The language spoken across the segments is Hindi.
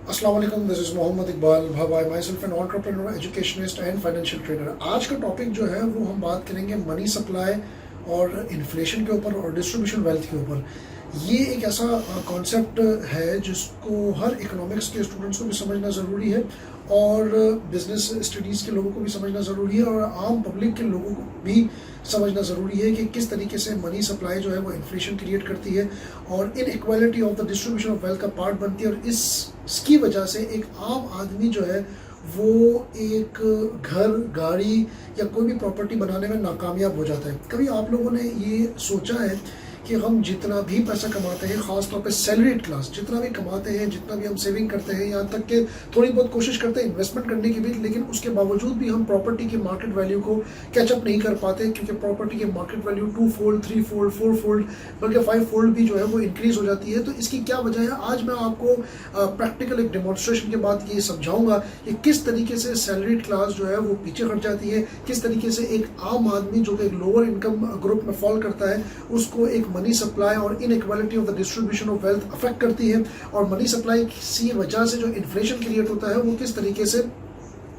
अस्सलाम वालेकुम, दिस इज़ मोहम्मद इकबाल भाई, my self an entrepreneur, educationist and financial trader. आज का टॉपिक जो है वो हम बात करेंगे मनी सप्लाई और इन्फ्लेशन के ऊपर और डिस्ट्रीब्यूशन वेल्थ के ऊपर। ये एक ऐसा कॉन्सेप्ट है जिसको हर इकोनॉमिक्स के स्टूडेंट्स को भी समझना ज़रूरी है और बिजनेस स्टडीज़ के लोगों को भी समझना ज़रूरी है और आम पब्लिक के लोगों को भी समझना ज़रूरी है कि किस तरीके से मनी सप्लाई जो है वो इन्फ्लेशन क्रिएट करती है और इन equality of the distribution of wealth का पार्ट बनती है। और इसकी वजह से एक आम आदमी जो है वो एक घर, गाड़ी या कोई भी प्रॉपर्टी बनाने में नाकामयाब हो जाता है। कभी आप लोगों ने ये सोचा है कि हम जितना भी पैसा कमाते हैं, ख़ास तौर पे सैलरीड क्लास जितना भी कमाते हैं, जितना भी हम सेविंग करते हैं, यहाँ तक कि थोड़ी बहुत कोशिश करते हैं इन्वेस्टमेंट करने की भी, लेकिन उसके बावजूद भी हम प्रॉपर्टी की मार्केट वैल्यू को कैचअप नहीं कर पाते, क्योंकि प्रॉपर्टी की market value 2 fold 3 fold 4 fold बल्कि 5 फोल्ड भी जो है वो इंक्रीज़ हो जाती है। तो इसकी क्या वजह है, आज मैं आपको प्रैक्टिकल एक डेमोन्स्ट्रेशन के बाद ये समझाऊंगा कि किस तरीके से सैलरीड क्लास जो है वो पीछे हट जाती है, किस तरीके से एक आम आदमी जो कि एक लोअर इनकम ग्रुप में फॉल करता है उसको एक मनी सप्लाई और inequality of the distribution of wealth affect करती है, और मनी सप्लाई की वजह से जो इन्फ्लेशन क्रिएट होता है वो किस तरीके से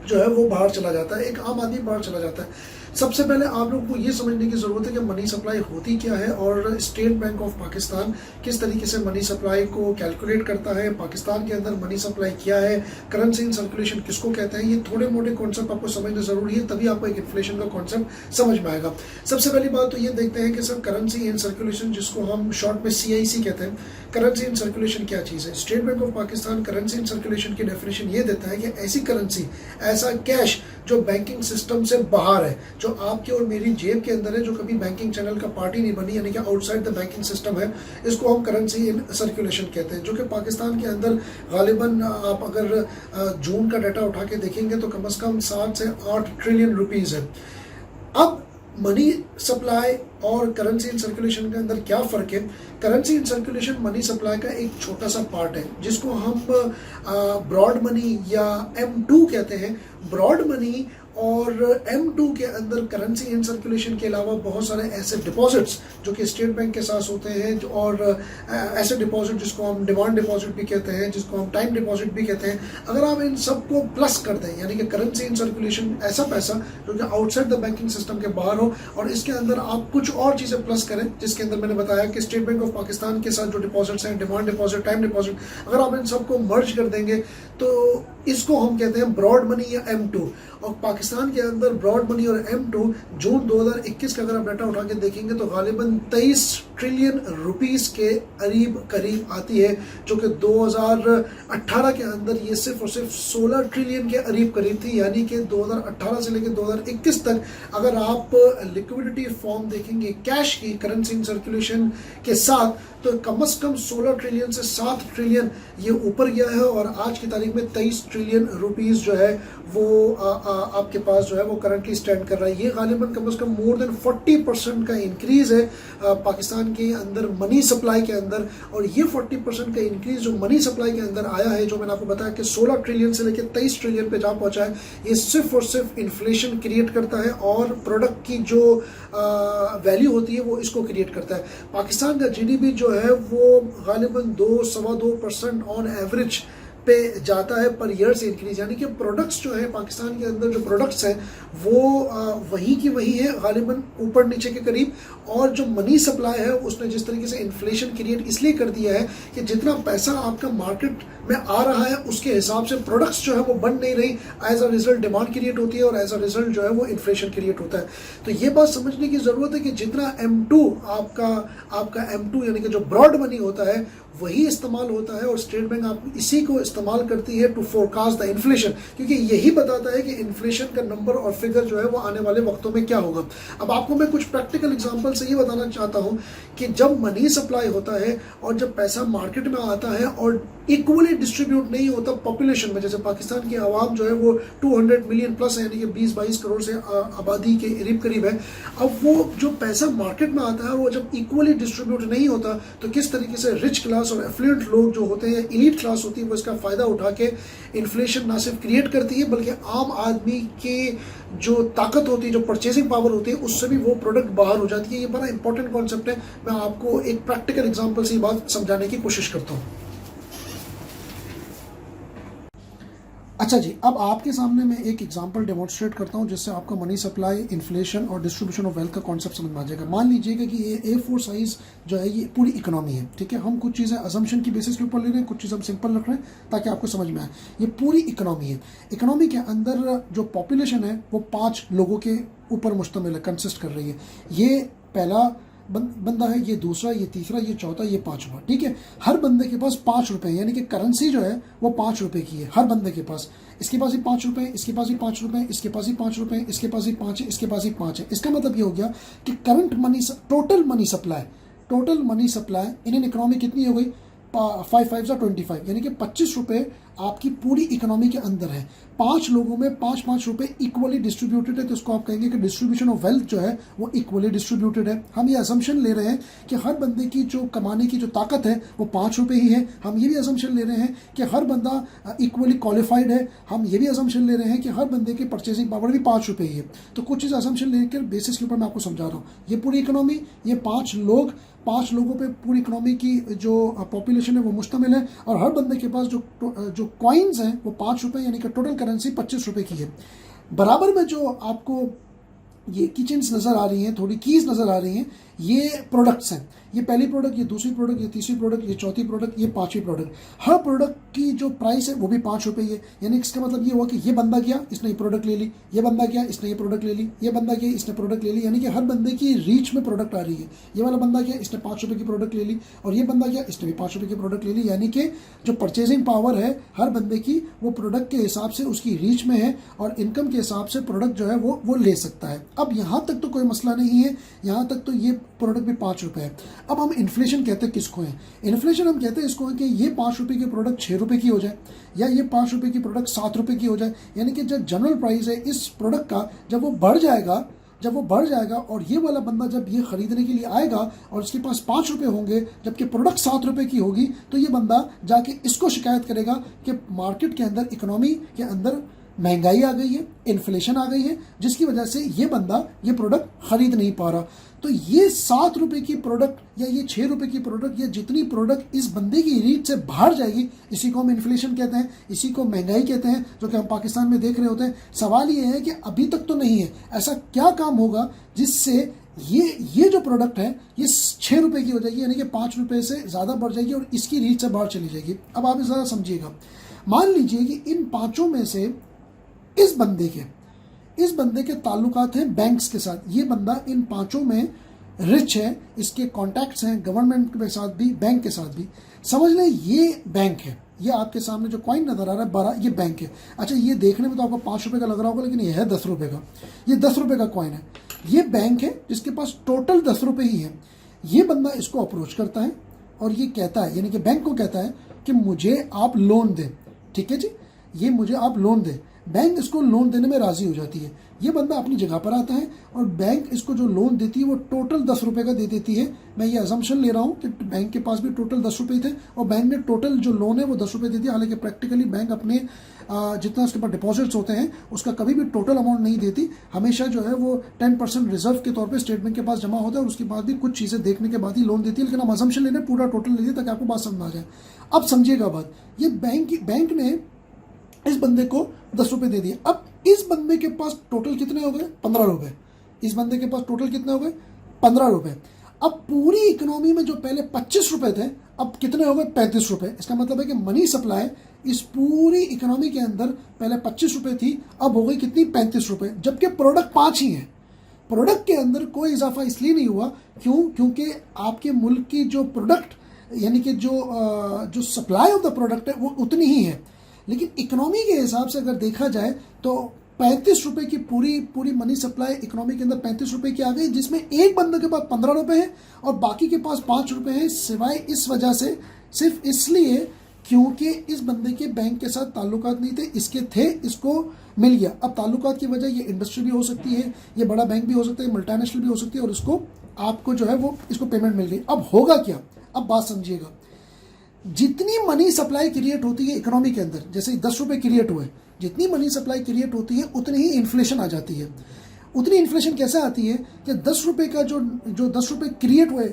जो है वो बाहर चला जाता है, एक आम आदमी बाहर चला जाता है। सबसे पहले आप लोगों को ये समझने की ज़रूरत है कि मनी सप्लाई होती क्या है और स्टेट बैंक ऑफ पाकिस्तान किस तरीके से मनी सप्लाई को कैलकुलेट करता है, पाकिस्तान के अंदर मनी सप्लाई क्या है, करेंसी इन सर्कुलेशन किसको कहते हैं। ये थोड़े मोटे कॉन्सेप्ट आपको समझना ज़रूरी है, तभी आपको एक इन्फ्लेशन का कॉन्सेप्ट समझ में आएगा। सबसे पहली बात तो ये देखते हैं कि सर करेंसी इन सर्कुलेशन, जिसको हम शॉर्ट में CIC कहते हैं, करेंसी इन सर्कुलेशन क्या चीज़ है। State bank of Pakistan currency in circulation की डेफिनेशन ये देता है कि ऐसी करेंसी, ऐसा कैश जो बैंकिंग सिस्टम से बाहर है, जो आपके और मेरी जेब के अंदर है, जो कभी बैंकिंग चैनल का पार्ट ही नहीं बनी, यानी कि आउटसाइड द बैंकिंग सिस्टम है, इसको हम करेंसी इन सर्कुलेशन कहते हैं। जो कि पाकिस्तान के अंदर गालिबन आप अगर जून का डाटा उठा के देखेंगे तो कम से कम 7 से 8 ट्रिलियन रुपीज़ है। अब मनी सप्लाई और करेंसी इन सर्कुलेशन के अंदर क्या फ़र्क है। Currency in circulation money supply का एक छोटा सा पार्ट है जिसको हम ब्रॉड मनी या M2 कहते हैं। ब्रॉड मनी और M2 के अंदर करेंसी इन सर्कुलेशन के अलावा बहुत सारे ऐसे डिपॉजिट्स जो कि स्टेट बैंक के साथ होते हैं, और ऐसे डिपॉजिट जिसको हम डिमांड डिपॉजिट भी कहते हैं, जिसको हम टाइम डिपॉजिट भी कहते हैं। अगर आप इन सबको प्लस कर दें, यानी कि करेंसी इन सर्कुलेशन ऐसा पैसा जो कि आउटसाइड द बैंकिंग सिस्टम के बाहर हो, और इसके अंदर आप कुछ और चीज़ें प्लस करें, जिसके अंदर मैंने बताया कि स्टेट बैंक ऑफ पाकिस्तान के साथ जो डिपॉजिट्स हैं, डिमांड डिपॉजिट, टाइम डिपॉजिट, अगर आप इन सबको मर्ज कर देंगे तो इसको हम कहते हैं ब्रॉड मनी या M2। और पाकिस्तान के अंदर ब्रॉड मनी और M2 जून 2021 का अगर आप डाटा उठा के देखेंगे तो गालिबन 23 ट्रिलियन रुपीस के करीब आती है, जो कि 2018 के अंदर ये सिर्फ और सिर्फ 16 ट्रिलियन के करीब थी। यानी कि 2018 से लेकर 2021 तक अगर आप लिक्विडिटी फॉर्म देखेंगे कैश की करेंसी इन सर्कुलेशन के साथ, तो कम से कम 16 ट्रिलियन से 7 ट्रिलियन ये ऊपर गया है, और आज की तारीख में 23 ट्रिलियन रुपीस जो है वो आपके पास जो है वो करंटली स्टैंड कर रहा है। ये गालिबन कम से कम मोर देन 40% का इंक्रीज़ है पाकिस्तान के अंदर मनी सप्लाई के अंदर। और ये 40% का इंक्रीज़ जो मनी सप्लाई के अंदर आया है, जो मैंने आपको बताया कि 16 ट्रिलियन से लेकर 23 ट्रिलियन पे जा पहुंचा है, ये सिर्फ और सिर्फ इन्फ्लेशन क्रिएट करता है और प्रोडक्ट की जो वैल्यू होती है वो इसको क्रिएट करता है। पाकिस्तान का GDP जो है वो गालिबन 2-2.25% ऑन एवरेज पे जाता है पर ईयर से इंक्रीज, यानी कि प्रोडक्ट्स जो है पाकिस्तान के अंदर जो प्रोडक्ट्स हैं वो वही की वही है, गालिबन ऊपर नीचे के करीब। और जो मनी सप्लाई है उसने जिस तरीके से इन्फ्लेशन क्रिएट इसलिए कर दिया है कि जितना पैसा आपका मार्केट में आ रहा है उसके हिसाब से प्रोडक्ट्स जो है वो बन नहीं रही, as a result demand create होती है और एज अ रिजल्ट जो है वो इन्फ्लेशन क्रिएट होता है। तो ये बात समझने की ज़रूरत है कि जितना M2 आपका M2 यानी कि जो ब्रॉड मनी होता है वही इस्तेमाल होता है, और स्टेट बैंक आप इसी को इस्तेमाल करती है टू फोरकास्ट द इन्फ्लेशन, क्योंकि यही बताता है कि इन्फ्लेशन का नंबर और फिगर जो है वो आने वाले वक्तों में क्या होगा। अब आपको मैं कुछ प्रैक्टिकल एग्जांपल से ये बताना चाहता हूँ कि जब मनी सप्लाई होता है और जब पैसा मार्केट में आता है और इक्वली डिस्ट्रीब्यूट नहीं होता पॉपुलेशन में, जैसे पाकिस्तान की आवाम जो है वो 200 मिलियन प्लस है, यानी कि 20-22 करोड़ से आबादी के करीब है। अब वो जो पैसा मार्केट में आता है वो जब इक्वली डिस्ट्रीब्यूट नहीं होता तो किस तरीके से रिच क्लास और एफ्लुएंट लोग जो होते हैं, एलीट क्लास होती है, वो इसका फ़ायदा उठा के इन्फ्लेशन ना सिर्फ क्रिएट करती है बल्कि आम आदमी के जो ताकत होती है, जो परचेसिंग पावर होती है, उससे भी वो प्रोडक्ट बाहर हो जाती है। ये बड़ा इंपॉर्टेंट कॉन्सेप्ट है, मैं आपको एक प्रैक्टिकल एग्जांपल से ये बात समझाने की कोशिश करता हूँ। अच्छा जी, अब आपके सामने मैं एक एग्जांपल डेमोन्स्ट्रेट करता हूं जिससे आपको मनी सप्लाई, इन्फ्लेशन और डिस्ट्रीब्यूशन ऑफ वेल्थ का कॉन्सेप्ट समझ में आ जाएगा। मान लीजिएगा कि ये A4 साइज जो है ये पूरी इकोनॉमी है, ठीक है। हम कुछ चीज़ें अजम्पशन की बेसिस के ऊपर ले रहे हैं, कुछ चीज़ें हम सिंपल रख रहे हैं ताकि आपको समझ में आए। ये पूरी इकोनॉमी है। इकोनॉमी के अंदर जो पॉपुलेशन है वो 5 लोगों के ऊपर मुश्तमिल है, कंसिस्ट कर रही है। ये पहला बंदा है, ये दूसरा, ये तीसरा, ये चौथा, ये पांचवा, ठीक है। हर बंदे के पास 5 रुपए, यानी कि करेंसी जो है वो 5 रुपए की है हर बंदे के पास। इसके पास ही 5 रुपए, इसके पास ही 5 रुपए, इसके पास ही 5 रुपए, इसके पास ही 5 है, इसके पास ही 5 है। इसका मतलब ये हो गया कि current money, total money supply Indian economy कितनी हो गई? 5 5 25, यानी कि 25 रुपए आपकी पूरी इकोनॉमी के अंदर है। 5 लोगों में 5 रुपए इक्वली डिस्ट्रीब्यूटेड है, तो इसको आप कहेंगे कि डिस्ट्रीब्यूशन ऑफ वेल्थ जो है वो इक्वली डिस्ट्रीब्यूटेड है। हम ये असम्पशन ले रहे हैं कि हर बंदे की जो कमाने की जो ताकत है वो 5 रुपए ही है। हम ये भी असम्पशन ले रहे हैं कि हर बंदा इक्वली क्वालिफाइड है। हम ये भी असम्पशन ले रहे हैं कि हर बंदे की परचेसिंग पावर भी 5 रुपए ही है। तो कुछ चीज़ असम्पशन लेकर बेसिस के ऊपर मैं आपको समझा रहा हूँ। ये पूरी इकोनॉमी, ये 5 लोगों पे पूरी इकोनॉमी की जो पॉपुलेशन है वो मुश्तमिल है, और हर बंदे के पास जो कॉइन्स हैं वो 5 रुपए, यानी कि टोटल करेंसी 25 रुपए की है। बराबर में जो आपको ये किचन्स नज़र आ रही हैं, थोड़ी कीज़ नज़र आ रही हैं, ये प्रोडक्ट्स हैं। ये पहली प्रोडक्ट, ये दूसरी प्रोडक्ट, ये तीसरी प्रोडक्ट, ये चौथी प्रोडक्ट, ये 5वीं प्रोडक्ट। हर प्रोडक्ट की जो प्राइस है वो भी 5 रुपये है। यानी इसका मतलब ये हुआ कि ये बंदा गया, इसने ये प्रोडक्ट ले ली, ये बंदा गया, इसने ये प्रोडक्ट ले ली, ये बंदा गया, इसने प्रोडक्ट ले ली, यानी कि हर बंदे की रीच में प्रोडक्ट आ रही है। ये वाला बंदा गया, इसने 5 रुपये की प्रोडक्ट ले ली, और ये बंदा गया, इसने भी 5 रुपये की प्रोडक्ट ले ली। यानी कि जो परचेजिंग पावर है हर बंदे की वो प्रोडक्ट के हिसाब से उसकी रीच में है, और इनकम के हिसाब से प्रोडक्ट जो है वो ले सकता है। अब यहाँ तक तो कोई मसला नहीं है, यहाँ तक तो ये प्रोडक्ट भी 5 रुपये है। अब हम इन्फ्लेशन कहते हैं किसको है? इन्फ्लेशन हम कहते हैं इसको है कि ये 5 रुपये की प्रोडक्ट 6 रुपये की हो जाए, या ये 5 रुपये की प्रोडक्ट 7 रुपये की हो जाए। यानी कि जब जनरल प्राइस है इस प्रोडक्ट का, जब वो बढ़ जाएगा और ये वाला बंदा जब ये खरीदने के लिए आएगा और इसके पास 5 रुपये होंगे जबकि प्रोडक्ट 7 रुपये की होगी, तो ये बंदा जाके इसको शिकायत करेगा कि मार्केट के अंदर, इकोनॉमी के अंदर महंगाई आ गई है, इन्फ्लेशन आ गई है, जिसकी वजह से ये बंदा ये प्रोडक्ट खरीद नहीं पा रहा। तो ये 7 रुपये की प्रोडक्ट या ये 6 रुपये की प्रोडक्ट या जितनी प्रोडक्ट इस बंदे की रीच से बाहर जाएगी, इसी को हम इन्फ्लेशन कहते हैं, इसी को महंगाई कहते हैं, जो कि हम पाकिस्तान में देख रहे होते हैं। सवाल ये है कि अभी तक तो नहीं है, ऐसा क्या काम होगा जिससे ये जो प्रोडक्ट है ये 6 रुपये की हो जाएगी, यानी कि 5 रुपये से ज़्यादा बढ़ जाएगी और इसकी रीच से बाहर चली जाएगी। अब आप ज़रा समझिएगा, मान लीजिए कि इन 5 में से इस बंदे के ताल्लुकात हैं बैंक्स के साथ। ये बंदा इन 5 में रिच है, इसके कॉन्टैक्ट्स हैं गवर्नमेंट के साथ भी, बैंक के साथ भी। समझ लें ये बैंक है, ये आपके सामने जो कॉइन नज़र आ रहा है 12, ये बैंक है। अच्छा, ये देखने में तो आपको 5 रुपये का लग रहा होगा, लेकिन ये है 10 रुपये का। ये 10 रुपये का कॉइन है। ये बैंक है जिसके पास टोटल 10 रुपये ही है। ये बंदा इसको अप्रोच करता है और ये कहता है, यानी कि बैंक को कहता है कि मुझे आप लोन दें, ठीक है जी, ये मुझे आप लोन दें। बैंक इसको लोन देने में राज़ी हो जाती है। ये बंदा अपनी जगह पर आता है और बैंक इसको जो लोन देती है वो टोटल 10 रुपये का दे देती है। मैं ये अजम्पशन ले रहा हूँ कि बैंक के पास भी टोटल 10 रुपये थे और बैंक ने टोटल जो लोन है वो 10 रुपये दे दिया। हालांकि प्रैक्टिकली बैंक अपने जितना उसके पास डिपॉजिट्स होते हैं उसका कभी भी टोटल अमाउंट नहीं देती। हमेशा जो है वो 10% रिजर्व के तौर पर स्टेट बैंक के पास जमा होता है और उसके बाद भी कुछ चीज़ें देखने के बाद ही लोन देती है। लेकिन हम अजम्पशन ले रहे हैं पूरा टोटल ले लिया ताकि आपको बात समझ आ जाए। अब समझिएगा बात, ये बैंक ने इस बंदे को 10 रुपये दे दिए। अब इस बंदे के पास टोटल कितने हो गए? 15 रुपये। इस बंदे के पास टोटल कितने हो गए? 15 रुपये। अब पूरी इकोनॉमी में जो पहले 25 रुपये थे अब कितने हो गए? 35 रुपये। इसका मतलब है कि मनी सप्लाई इस पूरी इकोनॉमी के अंदर पहले 25 रुपये थी, अब हो गई कितनी? 35 रुपये, जबकि प्रोडक्ट 5 ही है। प्रोडक्ट के अंदर कोई इजाफा इसलिए नहीं हुआ, क्योंकि आपके मुल्क की जो प्रोडक्ट यानी कि जो सप्लाई ऑफ द प्रोडक्ट है वो उतनी ही है। लेकिन इकोनॉमी के हिसाब से अगर देखा जाए तो 35 रुपये की पूरी मनी सप्लाई इकोनॉमी के अंदर 35 रुपये की आ गई, जिसमें एक बंदे के पास 15 रुपये है और बाकी के पास 5 रुपये हैं, सिवाय इस वजह से, सिर्फ इसलिए क्योंकि इस बंदे के बैंक के साथ ताल्लुकात नहीं थे, इसके थे, इसको मिल गया। अब ताल्लुकात की वजह ये इंडस्ट्री भी हो सकती है, ये बड़ा बैंक भी हो सकता है, मल्टीनेशनल भी हो सकती है, और इसको आपको जो है वो इसको पेमेंट मिल गई। अब होगा क्या? अब बात समझिएगा, जितनी मनी सप्लाई क्रिएट होती है इकोनॉमी के अंदर, जैसे 10 रुपये क्रिएट हुए, जितनी मनी सप्लाई क्रिएट होती है उतनी ही इन्फ्लेशन आ जाती है। उतनी इन्फ्लेशन कैसे आती है कि 10 रुपये का जो 10 रुपये क्रिएट हुए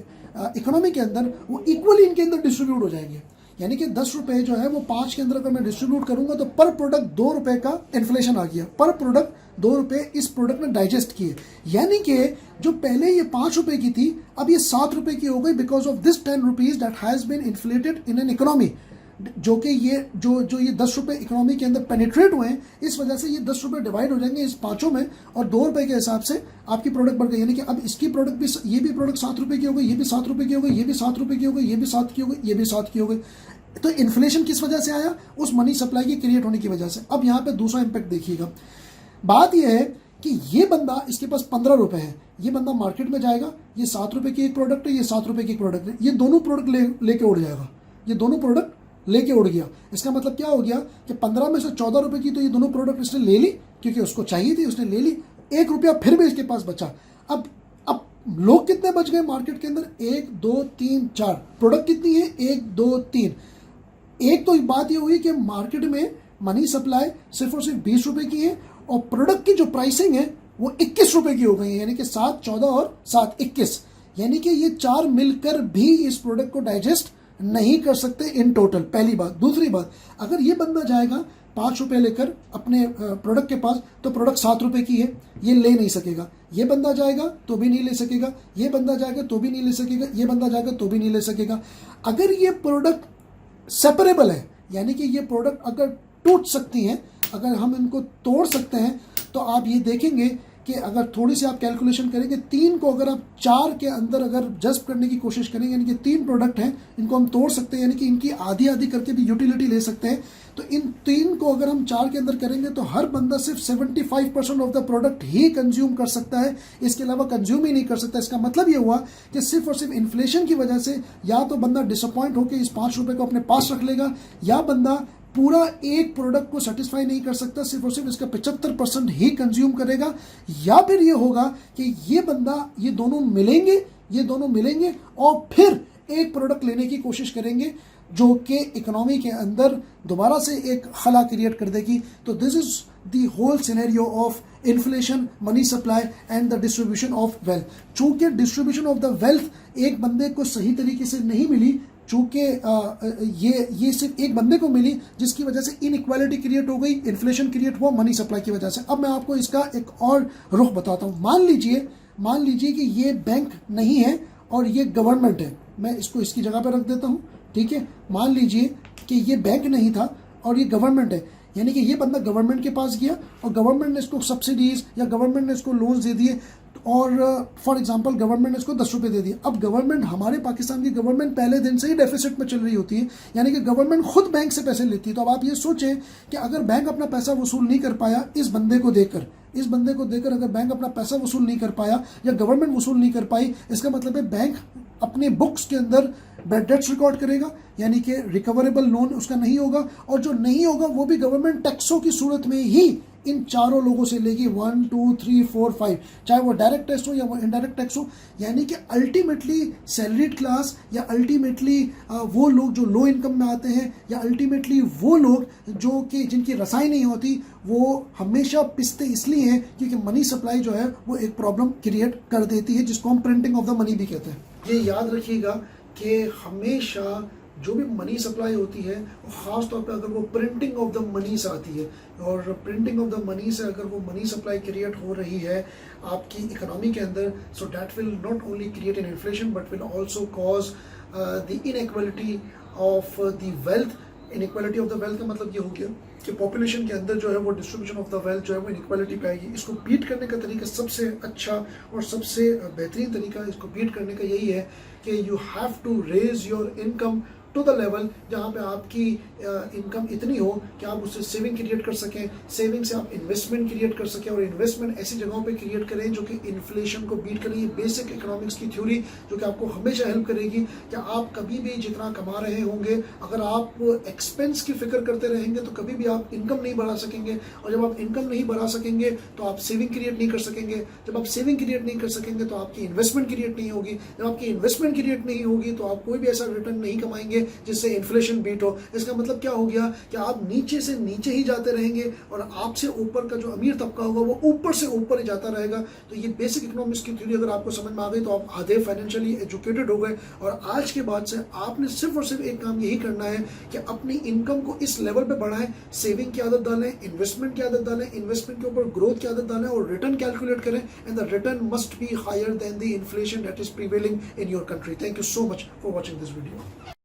इकोनॉमी के अंदर वो इक्वली इनके अंदर डिस्ट्रीब्यूट हो जाएंगे। यानी कि 10 रुपये जो है वो 5 के अंदर अगर मैं डिस्ट्रीब्यूट करूंगा तो पर प्रोडक्ट 2 रुपये का इन्फ्लेशन आ गया, पर प्रोडक्ट 2 रुपये इस प्रोडक्ट ने डाइजेस्ट किए। यानी कि जो पहले ये 5 रुपये की थी अब ये 7 रुपये की हो गई because of this 10 rupees that has been inflated in an economy. जो कि ये जो ये 10 रुपये इकोनॉमी के अंदर पेनिट्रेट हुए हैं, इस वजह से ये 10 रुपये डिवाइड हो जाएंगे इस पांचों में और 2 रुपये के हिसाब से आपकी प्रोडक्ट बढ़ गई। यानी कि अब इसकी प्रोडक्ट भी, ये भी प्रोडक्ट 7 रुपये की हो गई, ये भी 7 रुपये की हो गई, ये भी 7 रुपये की हो गई, ये भी 7 की हो गई, ये भी 7 की हो गई। तो इन्फ्लेशन किस वजह से आया? उस मनी सप्लाई की क्रिएट होने की वजह से। अब यहाँ पे दूसरा इंपैक्ट देखिएगा। बात यह है कि ये बंदा, इसके पास 15 रुपये है, ये बंदा मार्केट में जाएगा, ये 7 रुपये की एक प्रोडक्ट है, ये 7 रुपये की एक प्रोडक्ट है, ये दोनों प्रोडक्ट लेके उड़ जाएगा, ये दोनों प्रोडक्ट लेके उड़ गया। इसका मतलब क्या हो गया कि 15 में से 14 रुपये की तो ये दोनों प्रोडक्ट इसने ले ली क्योंकि उसको चाहिए थी, उसने ले ली, 1 रुपया फिर भी इसके पास बचा। अब लोग कितने बच गए मार्केट के अंदर? 1 2 3 4 प्रोडक्ट कितनी है? 1 2 3। एक तो बात ये हुई कि मार्केट में मनी सप्लाई सिर्फ और सिर्फ 20 रुपये की है और प्रोडक्ट की जो प्राइसिंग है वो 21 रुपये की हो गई है, यानी कि 7 14 और 7 21, यानी कि ये 4 मिलकर भी इस प्रोडक्ट को डाइजेस्ट नहीं कर सकते इन टोटल। पहली बात। दूसरी बात, अगर ये बंदा जाएगा 5 रुपये लेकर अपने प्रोडक्ट के पास तो प्रोडक्ट 7 रुपये की है, ये ले नहीं सकेगा। ये बंदा जाएगा तो भी नहीं ले सकेगा, ये बंदा जाएगा तो भी नहीं ले सकेगा, ये बंदा जाएगा तो भी नहीं ले सकेगा। अगर ये प्रोडक्ट सेपरेबल है, यानी कि ये प्रोडक्ट अगर टूट सकती हैं, अगर हम इनको तोड़ सकते हैं, तो आप ये देखेंगे कि अगर थोड़ी सी आप कैलकुलेशन करेंगे, 3 को अगर आप 4 के अंदर अगर जज्ब करने की कोशिश करेंगे, यानी कि 3 प्रोडक्ट हैं, इनको हम तोड़ सकते हैं, यानी कि इनकी आधी आधी करके भी यूटिलिटी ले सकते हैं। तो इन 3 को अगर हम 4 के अंदर करेंगे तो हर बंदा सिर्फ 75% of the product he consume कर सकता है, इसके अलावा कंज्यूम ही नहीं कर सकता। इसका मतलब ये हुआ कि सिर्फ और सिर्फ इन्फ्लेशन की वजह से या तो बंदा डिसअपॉइंट होकर इस 5 रुपये को अपने पास रख लेगा, या बंदा पूरा एक प्रोडक्ट को सेटिस्फाई नहीं कर सकता, सिर्फ और सिर्फ इसका 75% ही कंज्यूम करेगा, या फिर ये होगा कि ये बंदा, ये दोनों मिलेंगे और फिर एक प्रोडक्ट लेने की कोशिश करेंगे जो कि इकोनॉमी के अंदर दोबारा से एक खला क्रिएट कर देगी। तो this is the whole scenario of inflation, money supply and the distribution of wealth. चूंकि डिस्ट्रीब्यूशन ऑफ द वेल्थ एक बंदे को सही तरीके से नहीं मिली, चूंकि ये सिर्फ एक बंदे को मिली, जिसकी वजह से इनइक्वालिटी क्रिएट हो गई, इन्फ्लेशन क्रिएट हुआ मनी सप्लाई की वजह से। अब मैं आपको इसका एक और रुख बताता हूँ। मान लीजिए कि ये बैंक नहीं है और ये गवर्नमेंट है, मैं इसको इसकी जगह पर रख देता हूँ, ठीक है। मान लीजिए कि ये बैंक नहीं था और ये गवर्नमेंट है, यानी कि ये बंदा गवर्नमेंट के पास गया और गवर्नमेंट ने इसको सब्सिडीज या गवर्नमेंट ने इसको लोन्स दे दिए और फॉर एग्जांपल गवर्नमेंट ने इसको 10 रुपये दे दिए। अब गवर्नमेंट, हमारे पाकिस्तान की गवर्नमेंट पहले दिन से ही डेफिसिट में चल रही होती है, यानी कि गवर्नमेंट खुद बैंक से पैसे लेती है। तो अब आप ये सोचें कि अगर बैंक अपना पैसा वसूल नहीं कर पाया इस बंदे को देकर अगर बैंक अपना पैसा वसूल नहीं कर पाया या गवर्नमेंट वसूल नहीं कर पाई, इसका मतलब है बैंक अपने बुक्स के अंदर बैड डेट्स रिकॉर्ड करेगा, यानी कि रिकवरेबल लोन उसका नहीं होगा, और जो नहीं होगा वो भी गवर्नमेंट टैक्सों की सूरत में ही इन चारों लोगों से लेगी, 1 2 3 4 5, चाहे वो डायरेक्ट टैक्स हो या वो इनडायरेक्ट टैक्स हो। यानी कि अल्टीमेटली सैलरीड क्लास या अल्टीमेटली वो लोग जो लो इनकम में आते हैं या अल्टीमेटली वो लोग जो कि जिनकी रसाई नहीं होती, वो हमेशा पिसते इसलिए हैं क्योंकि मनी सप्लाई जो है वो एक प्रॉब्लम क्रिएट कर देती है, जिसको हम प्रिंटिंग ऑफ द मनी भी कहते हैं। ये याद रखिएगा कि हमेशा जो भी मनी सप्लाई होती है ख़ास तौर पे अगर वो प्रिंटिंग ऑफ द मनी से आती है, और प्रिंटिंग ऑफ द मनी से अगर वो मनी सप्लाई क्रिएट हो रही है आपकी इकोनॉमी के अंदर, so that will not only create an inflation but will also cause the inequality of the wealth. Inequality of the wealth का मतलब ये हो गया कि पॉपुलेशन के अंदर जो है वो डिस्ट्रीब्यूशन ऑफ द वेल्थ जो है वो इनइक्वालिटी पे आएगी। इसको बीट करने का तरीका सबसे अच्छा और सबसे बेहतरीन तरीका इसको बीट करने का यही है कि you have to raise your income to the level जहाँ पे आपकी इनकम इतनी हो कि आप उससे सेविंग क्रिएट कर सकें, सेविंग से आप इन्वेस्टमेंट क्रिएट कर सकें, और इन्वेस्टमेंट ऐसी जगहों पे क्रिएट करें जो कि इन्फ्लेशन को बीट करें। ये बेसिक इकोनॉमिक्स की थ्योरी जो कि आपको हमेशा हेल्प करेगी कि आप कभी भी जितना कमा रहे होंगे, अगर आप एक्सपेंस की फिक्र करते रहेंगे तो कभी भी आप इनकम नहीं बढ़ा सकेंगे, और जब आप इनकम नहीं बढ़ा सकेंगे तो आप सेविंग क्रिएट नहीं कर सकेंगे, जब आप सेविंग क्रिएट नहीं कर सकेंगे तो आपकी इन्वेस्टमेंट क्रिएट नहीं होगी, जब आपकी इन्वेस्टमेंट क्रिएट नहीं होगी तो आप कोई भी ऐसा रिटर्न नहीं कमाएंगे जिससे इन्फ्लेशन बीट हो। इसका मतलब क्या हो गया कि आप नीचे से नीचे ही जाते रहेंगे और आपसे ऊपर का जो अमीर तबका होगा वो ऊपर से ऊपर ही जाता रहेगा। तो ये बेसिक इकोनॉमिक्स की थ्योरी अगर आपको समझ में आ गई तो आप आधे फाइनेंशियली एजुकेटेड हो गए, और आज के बाद से आपने सिर्फ और सिर्फ एक काम यही करना है कि अपनी इनकम को इस लेवल पे बढ़ाएं, सेविंग की आदत डालें, इन्वेस्टमेंट की आदत डालें, इन्वेस्टमेंट के ऊपर ग्रोथ की आदत डालें और रिटर्न कैलकुलेट करें, and the return must be higher than the inflation that is prevailing in your country. Thank you so much for watching this video.